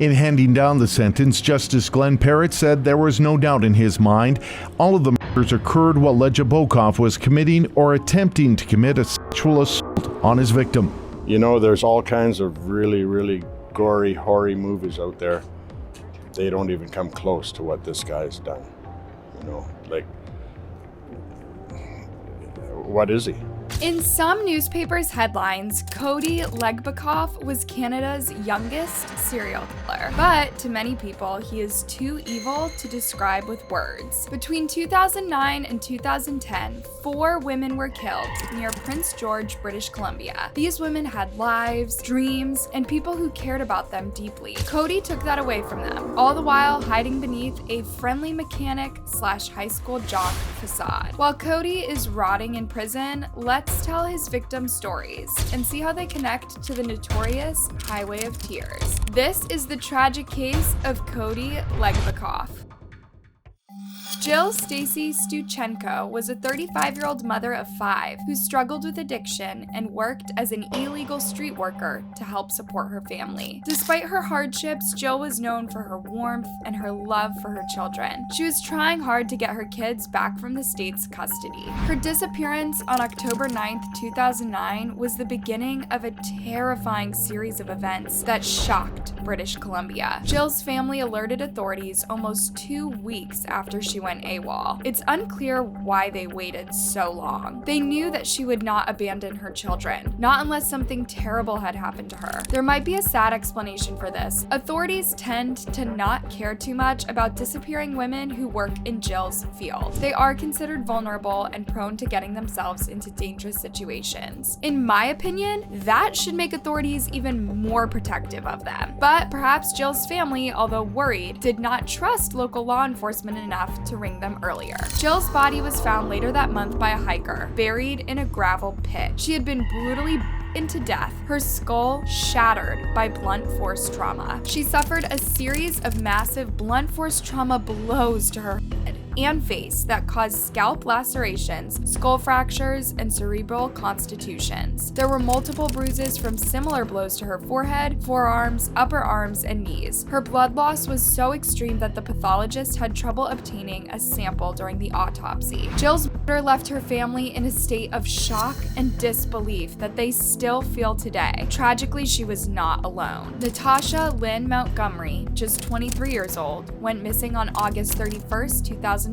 In handing down the sentence, Justice Glenn Parrott said there was no doubt in his mind all of the murders occurred while Legebokoff was committing or attempting to commit a sexual assault on his victim. You know, there's all kinds of really, really gory, hoary movies out there. They don't even come close to what this guy's done. You know, like, what is he? In some newspapers' headlines, Cody Legebokoff was Canada's youngest serial killer. But to many people, he is too evil to describe with words. Between 2009 and 2010, 4 women were killed near Prince George, British Columbia. These women had lives, dreams, and people who cared about them deeply. Cody took that away from them, all the while hiding beneath a friendly mechanic/high school jock facade. While Cody is rotting in prison, let's tell his victims' stories and see how they connect to the notorious Highway of Tears. This is the tragic case of Cody Legebokoff. Jill Stacy Stuchenko was a 35-year-old mother of 5 who struggled with addiction and worked as an illegal street worker to help support her family. Despite her hardships, Jill was known for her warmth and her love for her children. She was trying hard to get her kids back from the state's custody. Her disappearance on October 9th, 2009 was the beginning of a terrifying series of events that shocked British Columbia. Jill's family alerted authorities almost 2 weeks after she went AWOL. It's unclear why they waited so long. They knew that she would not abandon her children, not unless something terrible had happened to her. There might be a sad explanation for this. Authorities tend to not care too much about disappearing women who work in Jill's field. They are considered vulnerable and prone to getting themselves into dangerous situations. In my opinion, that should make authorities even more protective of them. But perhaps Jill's family, although worried, did not trust local law enforcement enough to ring them earlier. Jill's body was found later that month by a hiker, buried in a gravel pit. She had been brutally beaten to death, her skull shattered by blunt force trauma. She suffered a series of massive blunt force trauma blows to her head and face that caused scalp lacerations, skull fractures, and cerebral contusions. There were multiple bruises from similar blows to her forehead, forearms, upper arms, and knees. Her blood loss was so extreme that the pathologist had trouble obtaining a sample during the autopsy. Jill's murder left her family in a state of shock and disbelief that they still feel today. Tragically, she was not alone. Natasha Lynn Montgomery, just 23 years old, went missing on August 31st, 2010.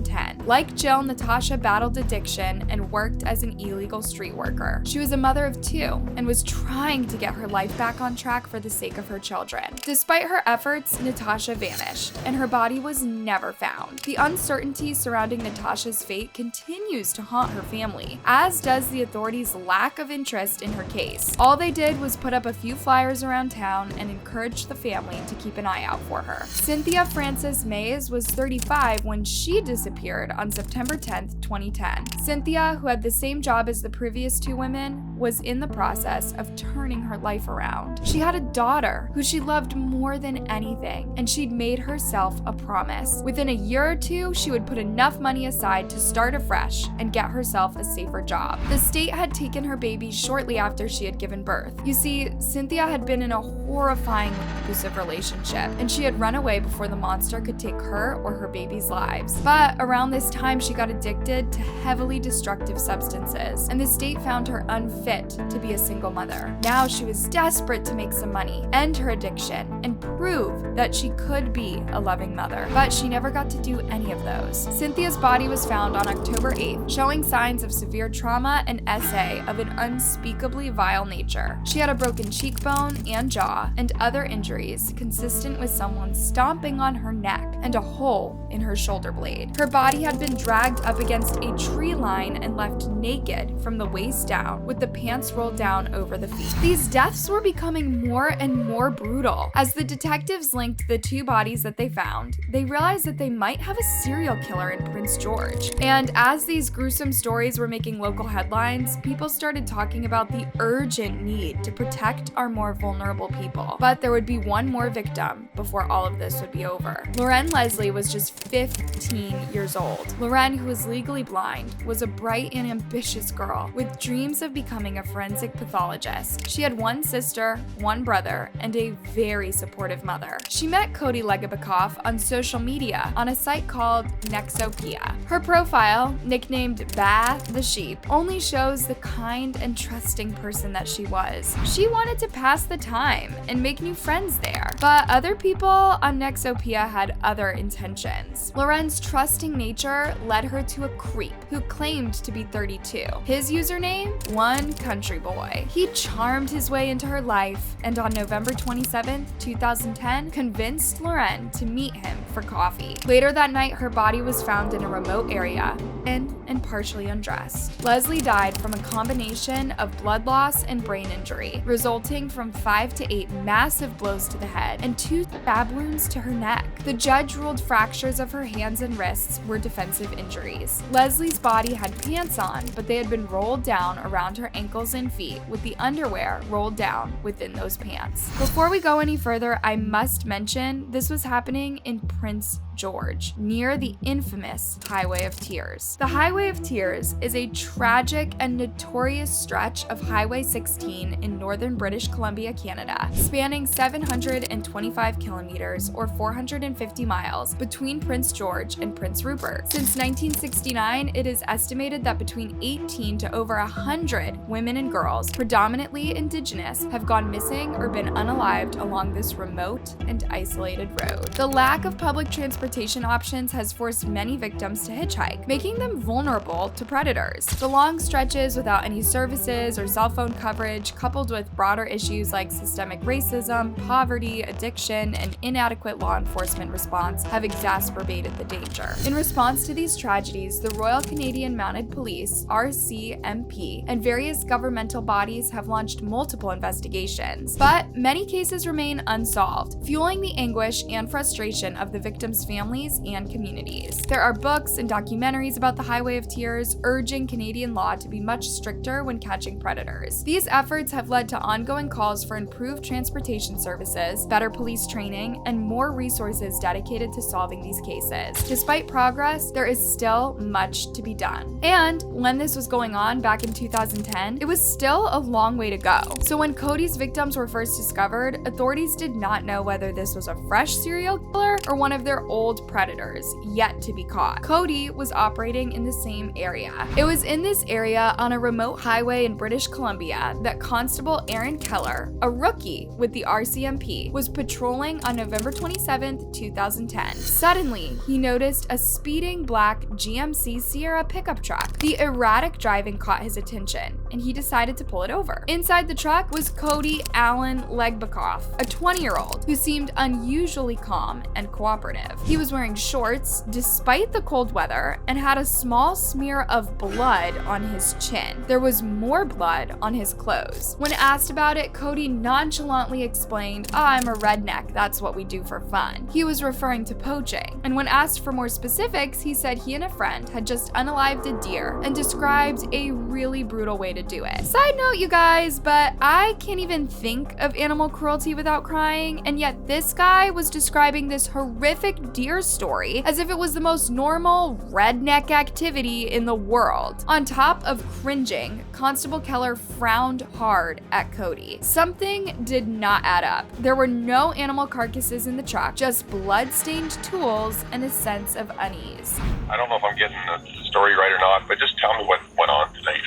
Like Jill, Natasha battled addiction and worked as an illegal street worker. She was a mother of 2 and was trying to get her life back on track for the sake of her children. Despite her efforts, Natasha vanished, and her body was never found. The uncertainty surrounding Natasha's fate continues to haunt her family, as does the authorities' lack of interest in her case. All they did was put up a few flyers around town and encourage the family to keep an eye out for her. Cynthia Maas was 35 when she disappeared on September 10th, 2010. Cynthia, who had the same job as the previous 2 women, was in the process of turning her life around. She had a daughter who she loved more than anything, and she'd made herself a promise. Within a year or 2, she would put enough money aside to start afresh and get herself a safer job. The state had taken her baby shortly after she had given birth. You see, Cynthia had been in a horrifying abusive relationship, and she had run away before the monster could take her or her baby's lives. But around this time, she got addicted to heavily destructive substances, and the state found her unfit to be a single mother. Now she was desperate to make some money, end her addiction, and prove that she could be a loving mother. But she never got to do any of those. Cynthia's body was found on October 8th, showing signs of severe trauma and SA of an unspeakably vile nature. She had a broken cheekbone and jaw, and other injuries consistent with someone stomping on her neck and a hole in her shoulder blade. Her body had been dragged up against a tree line and left naked from the waist down, with the pants rolled down over the feet. These deaths were becoming more and more brutal. As the detectives linked the 2 bodies that they found, they realized that they might have a serial killer in Prince George. And as these gruesome stories were making local headlines, people started talking about the urgent need to protect our more vulnerable people. But there would be one more victim before all of this would be over. Loren Leslie was just 15 years old. Loren, who was legally blind, was a bright and ambitious girl with dreams of becoming becoming a forensic pathologist. She had one sister, one brother, and a very supportive mother. She met Cody Legebokoff on social media on a site called Nexopia. Her profile, nicknamed Bah the Sheep, only shows the kind and trusting person that she was. She wanted to pass the time and make new friends there, but other people on Nexopia had other intentions. Loren's trusting nature led her to a creep who claimed to be 32. His username? One Country Boy. He charmed his way into her life and on November 27, 2010, convinced Loren to meet him for coffee. Later that night, her body was found in a remote area, and partially undressed. Leslie died from a combination of blood loss and brain injury, resulting from 5 to 8 massive blows to the head and 2 stab wounds to her neck. The judge ruled fractures of her hands and wrists were defensive injuries. Leslie's body had pants on, but they had been rolled down around her ankles and feet, with the underwear rolled down within those pants. Before we go any further, I must mention this was happening in Prince George, near the infamous Highway of Tears. The Highway of Tears is a tragic and notorious stretch of Highway 16 in northern British Columbia, Canada, spanning 725 kilometers or 450 miles between Prince George and Prince Rupert. Since 1969, it is estimated that between 18 to over 100 women and girls, predominantly Indigenous, have gone missing or been unalived along this remote and isolated road. The lack of public transportation options has forced many victims to hitchhike, making them vulnerable to predators. The long stretches without any services or cell phone coverage, coupled with broader issues like systemic racism, poverty, addiction, and inadequate law enforcement response, have exacerbated the danger. In response to these tragedies, the Royal Canadian Mounted Police, RCMP, and various governmental bodies have launched multiple investigations, but many cases remain unsolved, fueling the anguish and frustration of the victims' families and communities. There are books and documentaries about the Highway of Tears urging Canadian law to be much stricter when catching predators. These efforts have led to ongoing calls for improved transportation services, better police training, and more resources dedicated to solving these cases. Despite progress, there is still much to be done. And when this was going on back in 2010, it was still a long way to go. So when Cody's victims were first discovered, authorities did not know whether this was a fresh serial killer or one of their old predators yet to be caught. Cody was operating in the same area. It was in this area on a remote highway in British Columbia that Constable Aaron Keller, a rookie with the RCMP, was patrolling on November 27, 2010. Suddenly, he noticed a speeding black GMC Sierra pickup truck. The erratic driving caught his attention, and he decided to pull it over. Inside the truck was Cody Allen Legebokoff, a 20-year-old who seemed unusually calm and cooperative. He was wearing shorts despite the cold weather and had a small smear of blood on his chin. There was more blood on his clothes. When asked about it, Cody nonchalantly explained, I'm a redneck, that's what we do for fun. He was referring to poaching. And when asked for more specifics, he said he and a friend had just unalived a deer and described a really brutal way to do it. Side note, you guys, but I can't even think of animal cruelty without crying, and yet this guy was describing this horrific deer story as if it was the most normal redneck activity in the world. On top of cringing, Constable Keller frowned hard at Cody. Something did not add up. There were no animal carcasses in the truck, just blood-stained tools and a sense of unease. I don't know if I'm getting the story right or not, but just tell me what went on tonight.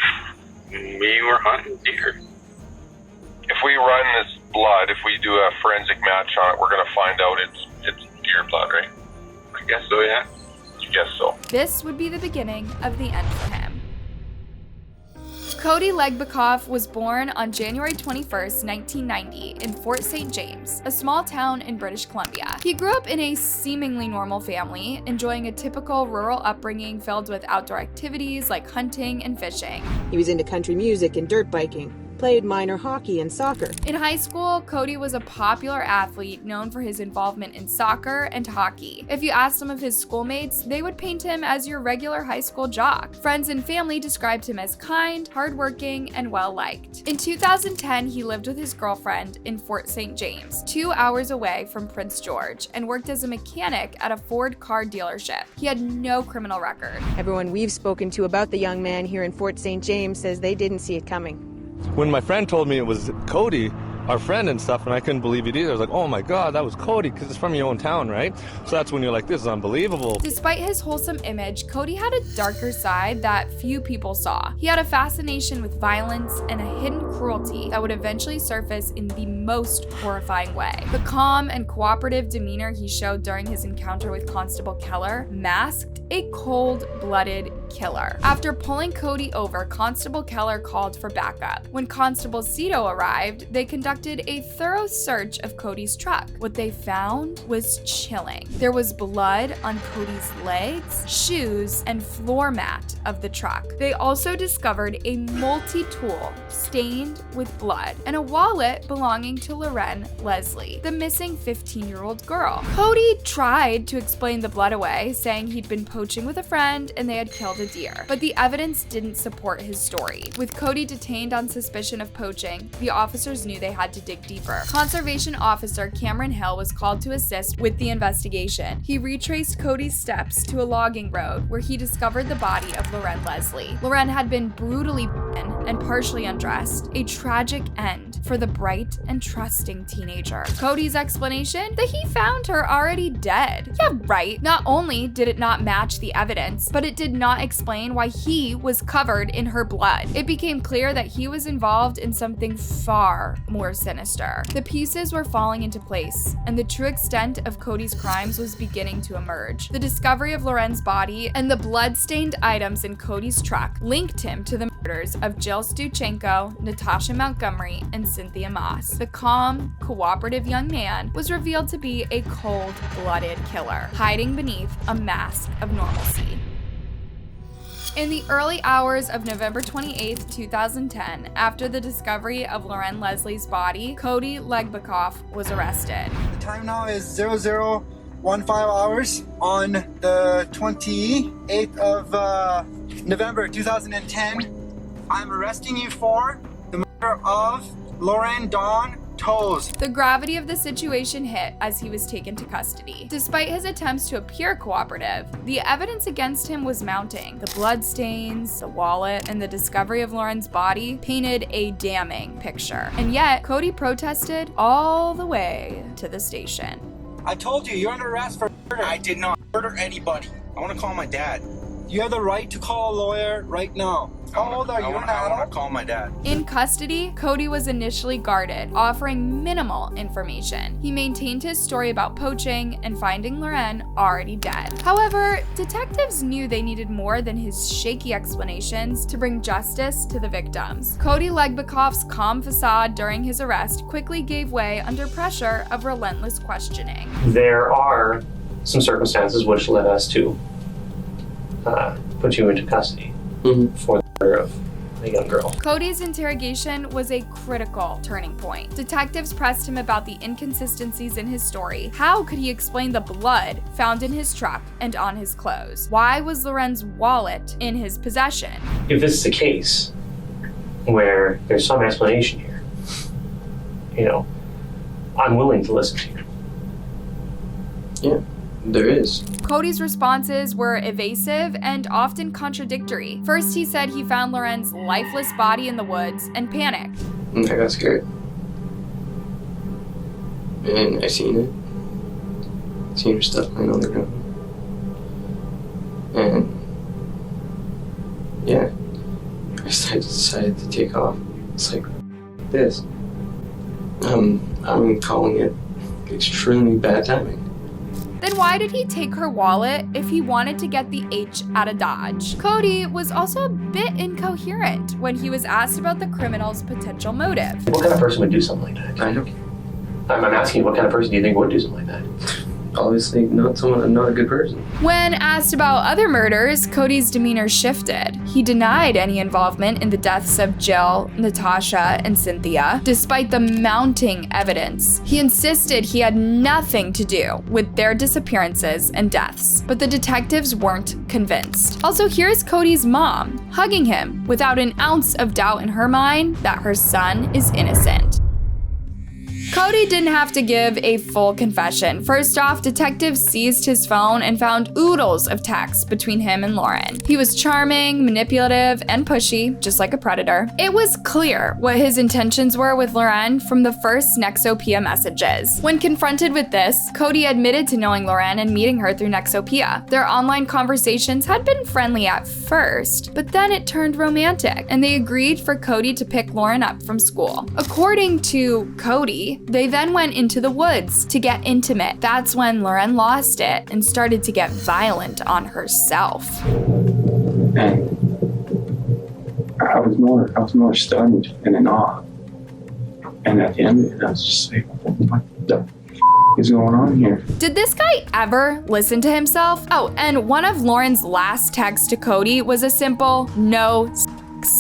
We were hunting deer. If we run this blood, if we do a forensic match on it, we're going to find out it's deer blood, right? I guess so, yeah. You guess so. This would be the beginning of the end for him. Cody Legebokoff was born on January 21, 1990 in Fort St. James, a small town in British Columbia. He grew up in a seemingly normal family, enjoying a typical rural upbringing filled with outdoor activities like hunting and fishing. He was into country music and dirt biking, played minor hockey and soccer. In high school, Cody was a popular athlete known for his involvement in soccer and hockey. If you asked some of his schoolmates, they would paint him as your regular high school jock. Friends and family described him as kind, hardworking, and well-liked. In 2010, he lived with his girlfriend in Fort St. James, 2 hours away from Prince George, and worked as a mechanic at a Ford car dealership. He had no criminal record. Everyone we've spoken to about the young man here in Fort St. James says they didn't see it coming. When my friend told me it was Cody, our friend and stuff, and I couldn't believe it either. I was like, oh my God, that was Cody, because it's from your own town, right? So that's when you're like, this is unbelievable. Despite his wholesome image, Cody had a darker side that few people saw. He had a fascination with violence and a hidden cruelty that would eventually surface in the most horrifying way. The calm and cooperative demeanor he showed during his encounter with Constable Keller masked a cold-blooded killer. After pulling Cody over, Constable Keller called for backup. When Constable Cito arrived, they conducted a thorough search of Cody's truck. What they found was chilling. There was blood on Cody's legs, shoes, and floor mat of the truck. They also discovered a multi-tool stained with blood and a wallet belonging to Loren Leslie, the missing 15-year-old girl. Cody tried to explain the blood away, saying he'd been poaching with a friend and they had killed a deer, but the evidence didn't support his story. With Cody detained on suspicion of poaching, the officers knew they had to dig deeper. Conservation officer Cameron Hill was called to assist with the investigation. He retraced Cody's steps to a logging road where he discovered the body of Loren Leslie. Loren had been brutally beaten and partially undressed, a tragic end for the bright and trusting teenager. Cody's explanation? That he found her already dead. Yeah, right. Not only did it not match the evidence, but it did not explain why he was covered in her blood. It became clear that he was involved in something far more sinister. The pieces were falling into place, and the true extent of Cody's crimes was beginning to emerge. The discovery of Loren's body and the blood-stained items in Cody's truck linked him to the murders of Jill Stuchenko, Natasha Montgomery, and Cynthia Maas. The calm, cooperative young man was revealed to be a cold-blooded killer, hiding beneath a mask of normalcy. In the early hours of November 28, 2010, after the discovery of Loren Leslie's body, Cody Legebokoff was arrested. The time now is 0015 hours on the 28th of November 2010. I'm arresting you for the murder of Loren Dawn Toes. The gravity of the situation hit as he was taken to custody. Despite his attempts to appear cooperative, the evidence against him was mounting. The bloodstains, the wallet, and the discovery of Loren's body painted a damning picture. And yet, Cody protested all the way to the station. I told you, you're under arrest for murder. I did not murder anybody. I want to call my dad. You have the right to call a lawyer right now. How old are you? I want to call my dad. In custody, Cody was initially guarded, offering minimal information. He maintained his story about poaching and finding Loren already dead. However, detectives knew they needed more than his shaky explanations to bring justice to the victims. Cody Legebokoff's calm facade during his arrest quickly gave way under pressure of relentless questioning. There are some circumstances which led us to put you into custody for the murder of a young girl. Cody's interrogation was a critical turning point. Detectives pressed him about the inconsistencies in his story. How could he explain the blood found in his truck and on his clothes? Why was Loren's wallet in his possession? If this is a case where there's some explanation here, I'm willing to listen to you. Yeah, there is. Cody's responses were evasive and often contradictory. First, he said he found Loren's lifeless body in the woods and panicked. I got scared. And I seen it. Seen her stuff lying on the ground. And yeah, I decided to take off. It's like this. I'm calling it extremely bad timing. Then why did he take her wallet if he wanted to get the H out of Dodge? Cody was also a bit incoherent when he was asked about the criminal's potential motive. What kind of person would do something like that? I know. I'm asking you, what kind of person do you think would do something like that? Obviously not a good person. When asked about other murders, Cody's demeanor shifted. He denied any involvement in the deaths of Jill, Natasha, and Cynthia, despite the mounting evidence. He insisted he had nothing to do with their disappearances and deaths, but the detectives weren't convinced. Also, here's Cody's mom, hugging him without an ounce of doubt in her mind that her son is innocent. Cody didn't have to give a full confession. First off, detectives seized his phone and found oodles of texts between him and Loren. He was charming, manipulative, and pushy, just like a predator. It was clear what his intentions were with Loren from the first Nexopia messages. When confronted with this, Cody admitted to knowing Loren and meeting her through Nexopia. Their online conversations had been friendly at first, but then it turned romantic, and they agreed for Cody to pick Loren up from school. According to Cody, they then went into the woods to get intimate. That's when Loren lost it and started to get violent on herself. And I was more stunned and in awe. And at the end of it, I was just like, what the is going on here? Did this guy ever listen to himself? Oh, and one of Loren's last texts to Cody was a simple no.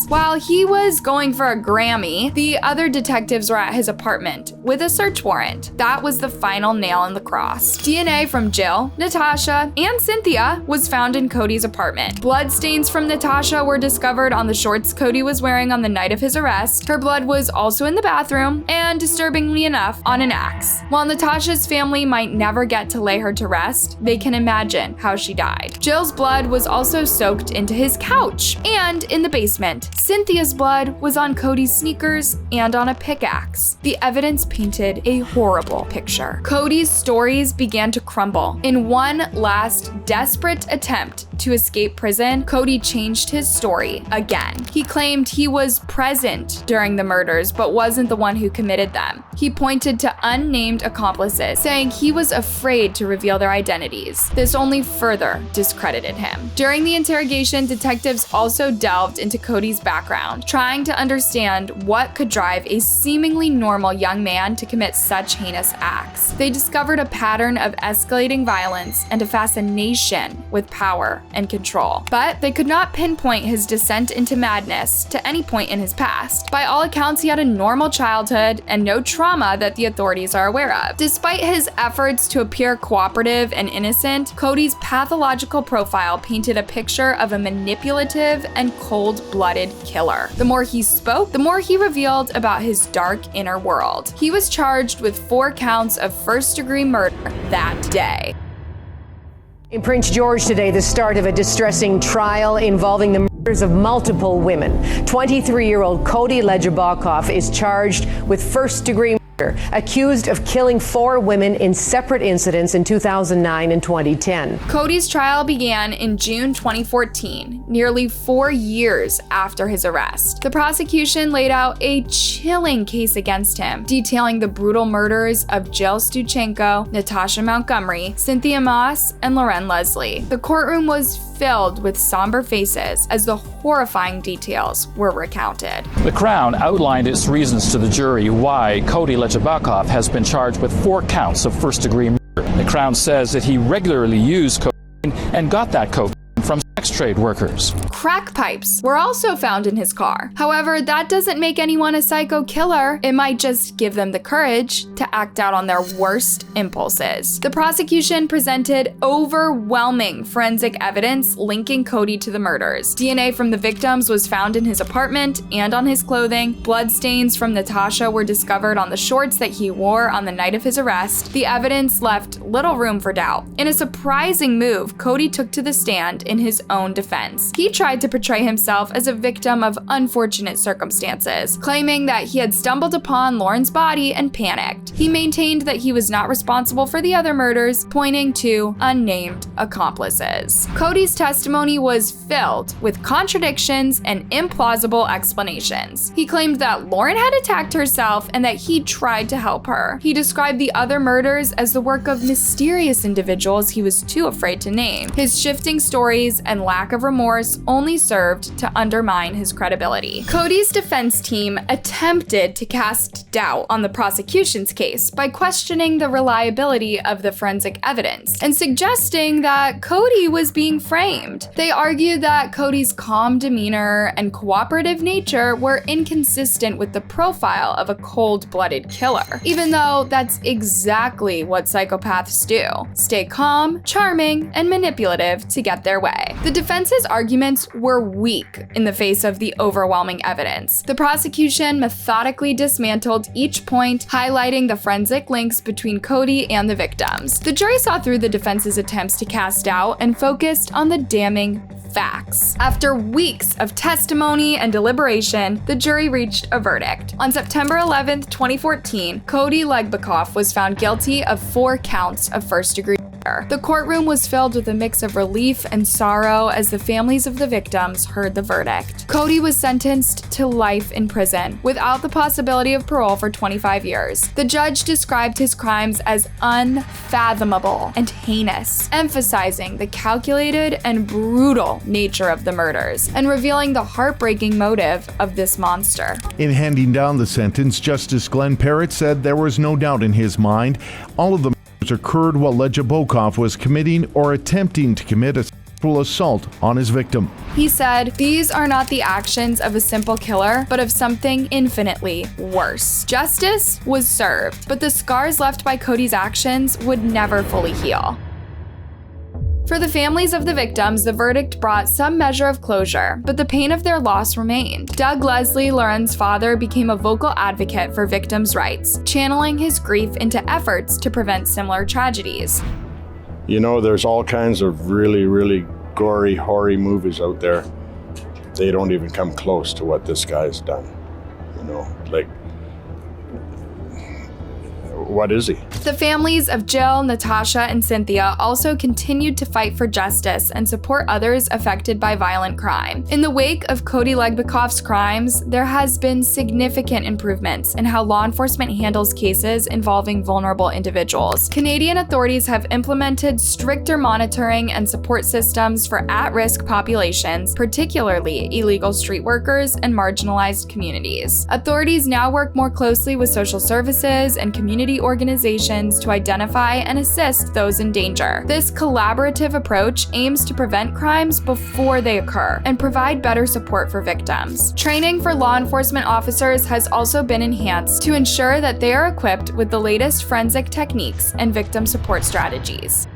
While he was going for a Grammy, the other detectives were at his apartment with a search warrant. That was the final nail in the cross. DNA from Jill, Natasha, and Cynthia was found in Cody's apartment. Blood stains from Natasha were discovered on the shorts Cody was wearing on the night of his arrest. Her blood was also in the bathroom, and disturbingly enough, on an axe. While Natasha's family might never get to lay her to rest, they can imagine how she died. Jill's blood was also soaked into his couch and in the basement. Cynthia's blood was on Cody's sneakers and on a pickaxe. The evidence painted a horrible picture. Cody's stories began to crumble. In one last desperate attempt to escape prison, Cody changed his story again. He claimed he was present during the murders but wasn't the one who committed them. He pointed to unnamed accomplices, saying he was afraid to reveal their identities. This only further discredited him. During the interrogation, detectives also delved into Cody's background, trying to understand what could drive a seemingly normal young man to commit such heinous acts. They discovered a pattern of escalating violence and a fascination with power and control. But they could not pinpoint his descent into madness to any point in his past. By all accounts, he had a normal childhood and no trauma that the authorities are aware of. Despite his efforts to appear cooperative and innocent, Cody's pathological profile painted a picture of a manipulative and cold-blooded killer. The more he spoke, the more he revealed about his dark inner world. He was charged with 4 counts of first-degree murder that day. In Prince George today, the start of a distressing trial involving the murders of multiple women. 23-year-old Cody Legebokoff is charged with first-degree murder, accused of killing 4 women in separate incidents in 2009 and 2010. Cody's trial began in June 2014, nearly 4 years after his arrest. The prosecution laid out a chilling case against him, detailing the brutal murders of Jill Stuchenko, Natasha Montgomery, Cynthia Maas, and Loren Leslie. The courtroom was filled with somber faces as the horrifying details were recounted. The Crown outlined its reasons to the jury why Cody Legebokoff has been charged with 4 counts of first-degree murder. The Crown says that he regularly used cocaine and got that cocaine from sex trade workers. Crack pipes were also found in his car. However, that doesn't make anyone a psycho killer. It might just give them the courage to act out on their worst impulses. The prosecution presented overwhelming forensic evidence linking Cody to the murders. DNA from the victims was found in his apartment and on his clothing. Bloodstains from Natasha were discovered on the shorts that he wore on the night of his arrest. The evidence left little room for doubt. In a surprising move, Cody took to the stand in his own defense. He tried to portray himself as a victim of unfortunate circumstances, claiming that he had stumbled upon Loren's body and panicked. He maintained that he was not responsible for the other murders, pointing to unnamed accomplices. Cody's testimony was filled with contradictions and implausible explanations. He claimed that Loren had attacked herself and that he tried to help her. He described the other murders as the work of mysterious individuals he was too afraid to name. His shifting stories and lack of remorse only served to undermine his credibility. Cody's defense team attempted to cast doubt on the prosecution's case by questioning the reliability of the forensic evidence and suggesting that Cody was being framed. They argued that Cody's calm demeanor and cooperative nature were inconsistent with the profile of a cold-blooded killer, even though that's exactly what psychopaths do: stay calm, charming, and manipulative to get their way. The defense's arguments were weak in the face of the overwhelming evidence. The prosecution methodically dismantled each point, highlighting the forensic links between Cody and the victims. The jury saw through the defense's attempts to cast doubt and focused on the damning facts. After weeks of testimony and deliberation, the jury reached a verdict. On September 11, 2014, Cody Legebokoff was found guilty of 4 counts of first-degree murder. The courtroom was filled with a mix of relief and sorrow as the families of the victims heard the verdict. Cody was sentenced to life in prison, without the possibility of parole for 25 years. The judge described his crimes as unfathomable and heinous, emphasizing the calculated and brutal nature of the murders and revealing the heartbreaking motive of this monster. In handing down the sentence, Justice Glenn Parrott said there was no doubt in his mind all of the murders occurred while Legebokoff was committing or attempting to commit a sexual assault on his victim. He said, "These are not the actions of a simple killer, but of something infinitely worse." Justice was served, but the scars left by Cody's actions would never fully heal. For the families of the victims, the verdict brought some measure of closure, but the pain of their loss remained. Doug Leslie, Loren's father, became a vocal advocate for victims' rights, channeling his grief into efforts to prevent similar tragedies. You know, there's all kinds of really, really gory, hoary movies out there. They don't even come close to what this guy's done. You know, like, what is he? The families of Jill, Natasha, and Cynthia also continued to fight for justice and support others affected by violent crime. In the wake of Cody Legebokoff's crimes, there has been significant improvements in how law enforcement handles cases involving vulnerable individuals. Canadian authorities have implemented stricter monitoring and support systems for at-risk populations, particularly illegal street workers and marginalized communities. Authorities now work more closely with social services and community organizations to identify and assist those in danger. This collaborative approach aims to prevent crimes before they occur and provide better support for victims. Training for law enforcement officers has also been enhanced to ensure that they are equipped with the latest forensic techniques and victim support strategies.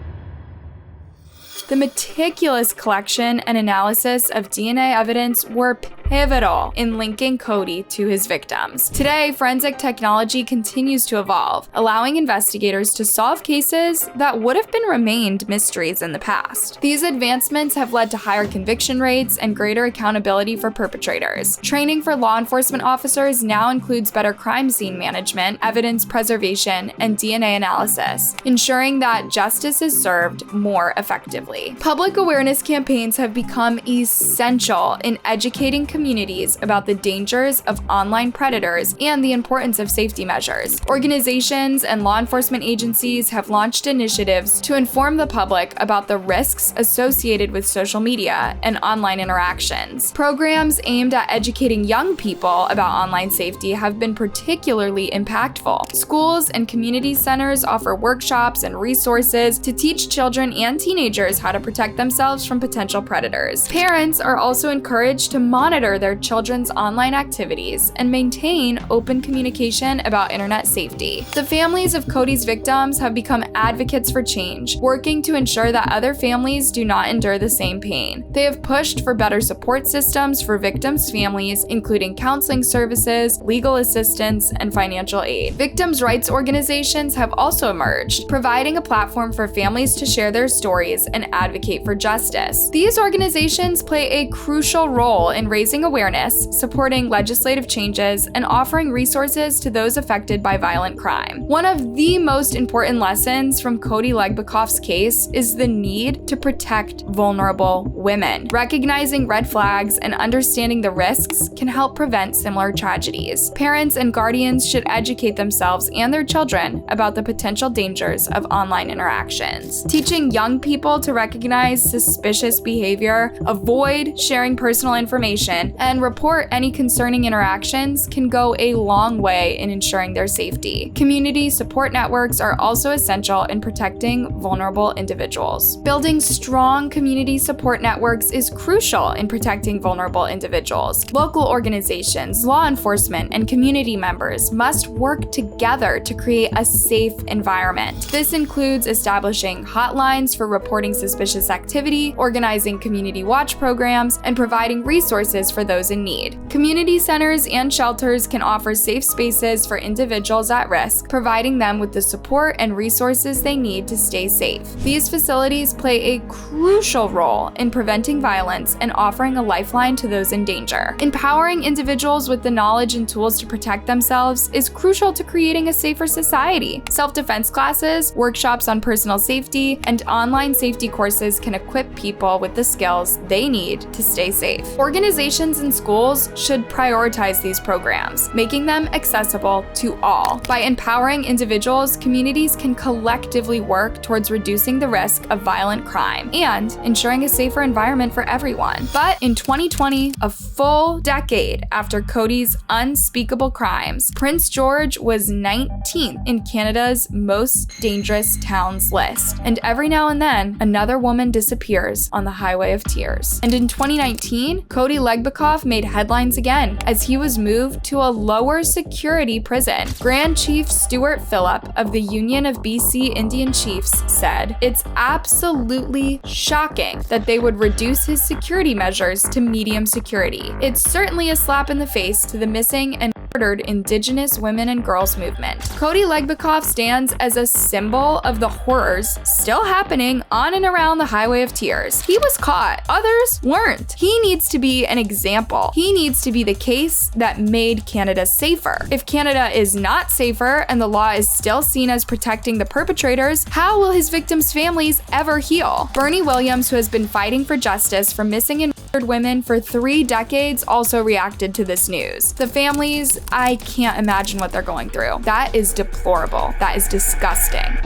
The meticulous collection and analysis of DNA evidence were pivotal in linking Cody to his victims. Today, forensic technology continues to evolve, allowing investigators to solve cases that would have remained mysteries in the past. These advancements have led to higher conviction rates and greater accountability for perpetrators. Training for law enforcement officers now includes better crime scene management, evidence preservation, and DNA analysis, ensuring that justice is served more effectively. Public awareness campaigns have become essential in educating communities about the dangers of online predators and the importance of safety measures. Organizations and law enforcement agencies have launched initiatives to inform the public about the risks associated with social media and online interactions. Programs aimed at educating young people about online safety have been particularly impactful. Schools and community centers offer workshops and resources to teach children and teenagers how to protect themselves from potential predators. Parents are also encouraged to monitor their children's online activities and maintain open communication about internet safety. The families of Cody's victims have become advocates for change, working to ensure that other families do not endure the same pain. They have pushed for better support systems for victims' families, including counseling services, legal assistance, and financial aid. Victims' rights organizations have also emerged, providing a platform for families to share their stories and advocate for justice. These organizations play a crucial role in raising awareness, supporting legislative changes, and offering resources to those affected by violent crime. One of the most important lessons from Cody Legebokoff's case is the need to protect vulnerable women. Recognizing red flags and understanding the risks can help prevent similar tragedies. Parents and guardians should educate themselves and their children about the potential dangers of online interactions. Teaching young people to recognize suspicious behavior, avoid sharing personal information, in and report any concerning interactions can go a long way in ensuring their safety. Community support networks are also essential in protecting vulnerable individuals. Building strong community support networks is crucial in protecting vulnerable individuals. Local organizations, law enforcement, and community members must work together to create a safe environment. This includes establishing hotlines for reporting suspicious activity, organizing community watch programs, and providing resources for those in need. Community centers and shelters can offer safe spaces for individuals at risk, providing them with the support and resources they need to stay safe. These facilities play a crucial role in preventing violence and offering a lifeline to those in danger. Empowering individuals with the knowledge and tools to protect themselves is crucial to creating a safer society. Self-defense classes, workshops on personal safety, and online safety courses can equip people with the skills they need to stay safe. Organizations and schools should prioritize these programs, making them accessible to all. By empowering individuals, communities can collectively work towards reducing the risk of violent crime and ensuring a safer environment for everyone. But in 2020, a full decade after Cody's unspeakable crimes, Prince George was 19th in Canada's most dangerous towns list. And every now and then, another woman disappears on the highway of tears. And in 2019, Cody Legebokoff made headlines again as he was moved to a lower security prison. Grand Chief Stuart Phillip of the Union of BC Indian Chiefs said, "It's absolutely shocking that they would reduce his security measures to medium security. It's certainly a slap in the face to the missing and murdered Indigenous women and girls movement." Cody Legebokoff stands as a symbol of the horrors still happening on and around the Highway of Tears. He was caught, others weren't. He needs to be an example. He needs to be the case that made Canada safer. If Canada is not safer and the law is still seen as protecting the perpetrators, how will his victims' families ever heal? Bernie Williams, who has been fighting for justice for missing and murdered women for 3 decades, also reacted to this news. The families, I can't imagine what they're going through. That is deplorable. That is disgusting.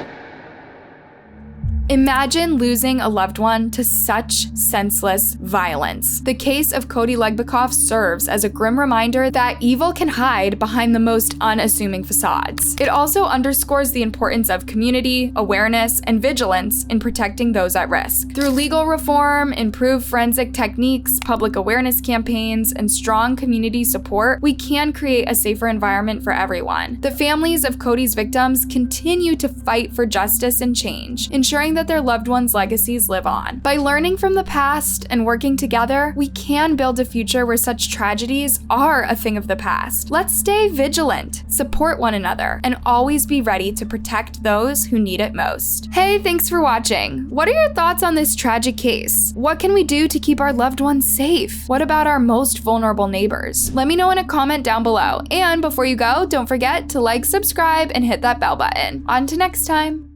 Imagine losing a loved one to such senseless violence. The case of Cody Legebokoff serves as a grim reminder that evil can hide behind the most unassuming facades. It also underscores the importance of community, awareness, and vigilance in protecting those at risk. Through legal reform, improved forensic techniques, public awareness campaigns, and strong community support, we can create a safer environment for everyone. The families of Cody's victims continue to fight for justice and change, ensuring that their loved ones' legacies live on. By learning from the past and working together, we can build a future where such tragedies are a thing of the past. Let's stay vigilant, support one another, and always be ready to protect those who need it most. Hey, thanks for watching. What are your thoughts on this tragic case? What can we do to keep our loved ones safe? What about our most vulnerable neighbors? Let me know in a comment down below. And before you go, don't forget to like, subscribe, and hit that bell button. On to next time.